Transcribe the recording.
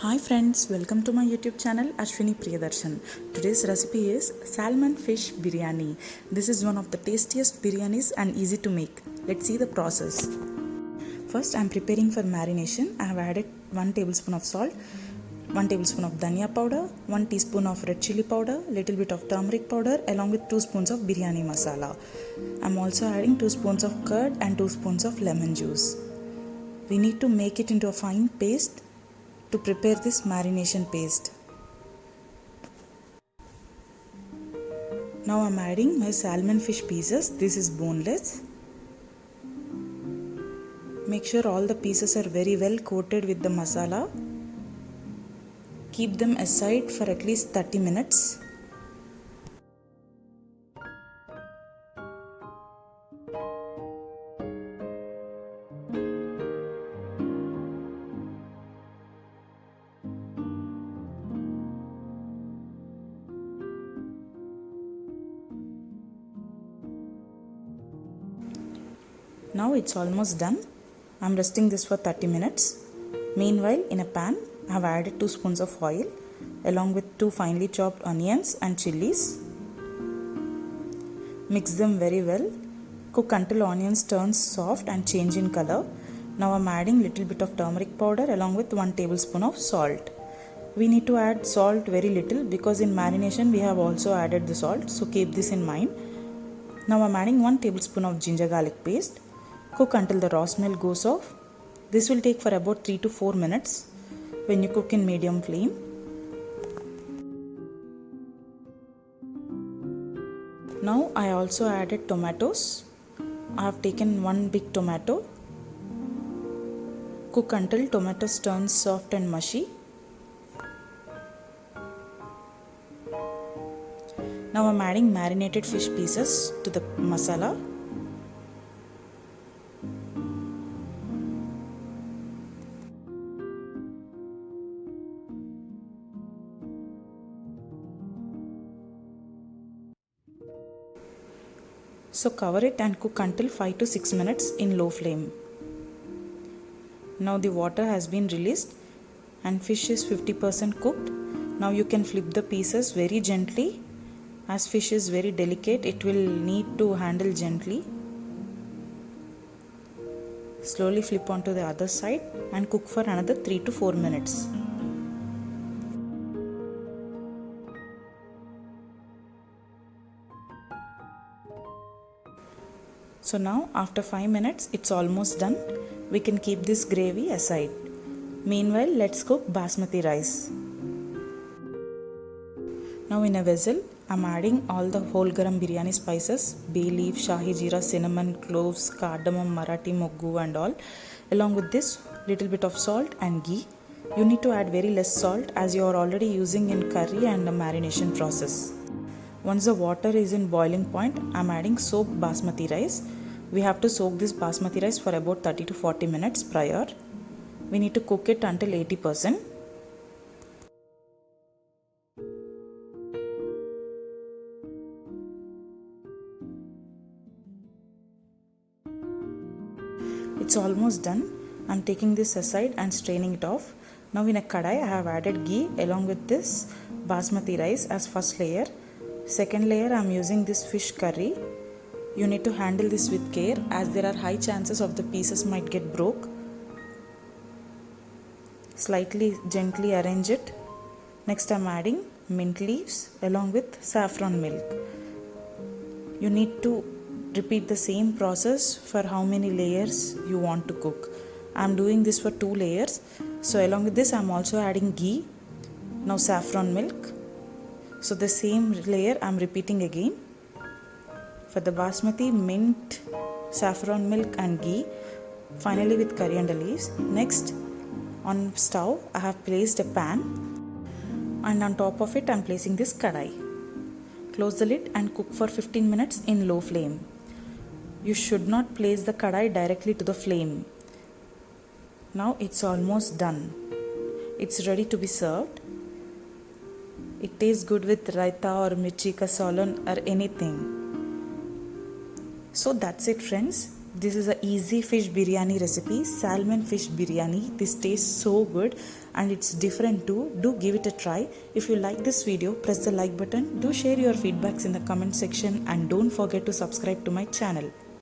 Hi friends, welcome to my YouTube channel Ashwini Priyadarshan. Today's recipe is Salmon Fish Biryani. This is one of the tastiest biryanis and easy to make. Let's see the process. First, I am preparing for marination. I have added 1 tablespoon of salt, 1 tablespoon of dhania powder, 1 teaspoon of red chili powder, little bit of turmeric powder along with 2 spoons of biryani masala. I am also adding 2 spoons of curd and 2 spoons of lemon juice. We need to make it into a fine paste to prepare this marination paste. Now I am adding my salmon fish pieces. This is boneless. Make sure all the pieces are very well coated with the masala. Keep them aside for at least 30 minutes. Now it's almost done. I'm resting this for 30 minutes. Meanwhile, in a pan, I have added 2 spoons of oil along with 2 finely chopped onions and chilies. Mix them very well. Cook until onions turn soft and change in color. Now I'm adding little bit of turmeric powder along with 1 tablespoon of salt. We need to add salt very little because in marination we have also added the salt, so keep this in mind. Now I'm adding 1 tablespoon of ginger garlic paste. Cook until the raw smell goes off. This will take for about 3 to 4 minutes when you cook in medium flame. Now I also added tomatoes. I have taken 1 big tomato. Cook until tomatoes turn soft and mushy. Now I am adding marinated fish pieces to the masala. So cover it and cook until 5 to 6 minutes in low flame. Now the water has been released and fish is 50% cooked. Now you can flip the pieces very gently. As fish is very delicate, it will need to handle gently. Slowly flip onto the other side and cook for another 3 to 4 minutes. So now after 5 minutes it's almost done. We can keep this gravy aside. Meanwhile, let's cook basmati rice. Now in a vessel, I'm adding all the whole garam biryani spices, bay leaf, shahi jeera, cinnamon, cloves, cardamom, marathi moggu and all. Along with this, little bit of salt and ghee. You need to add very less salt as you are already using in curry and the marination process. Once the water is in boiling point, I'm adding soaked basmati rice. We have to soak this basmati rice for about 30 to 40 minutes prior. We need to cook it until 80%. It's almost done. I'm taking this aside and straining it off. Now in a kadai, I have added ghee along with this basmati rice as first layer. Second layer, I'm using this fish curry. You need to handle this with care as there are high chances of the pieces might get broke. Slightly gently arrange it. Next I'm adding mint leaves along with saffron milk. You need to repeat the same process for how many layers you want to cook. I'm doing this for 2 layers. So along with this I'm also adding ghee. Now saffron milk. So the same layer I'm repeating again. For the basmati, mint, saffron milk and ghee. Finally with coriander leaves. Next, on stove I have placed a pan and on top of it I am placing this kadai. Close the lid and cook for 15 minutes in low flame. You should not place the kadai directly to the flame. Now it's almost done. It's ready to be served. It tastes good with raita or mirchi ka solan or anything. So that's it friends. This is a easy fish biryani recipe, salmon fish biryani. This tastes so good and it's different too. Do give it a try. If you like this video, press the like button. Do share your feedbacks in the comment section and don't forget to subscribe to my channel.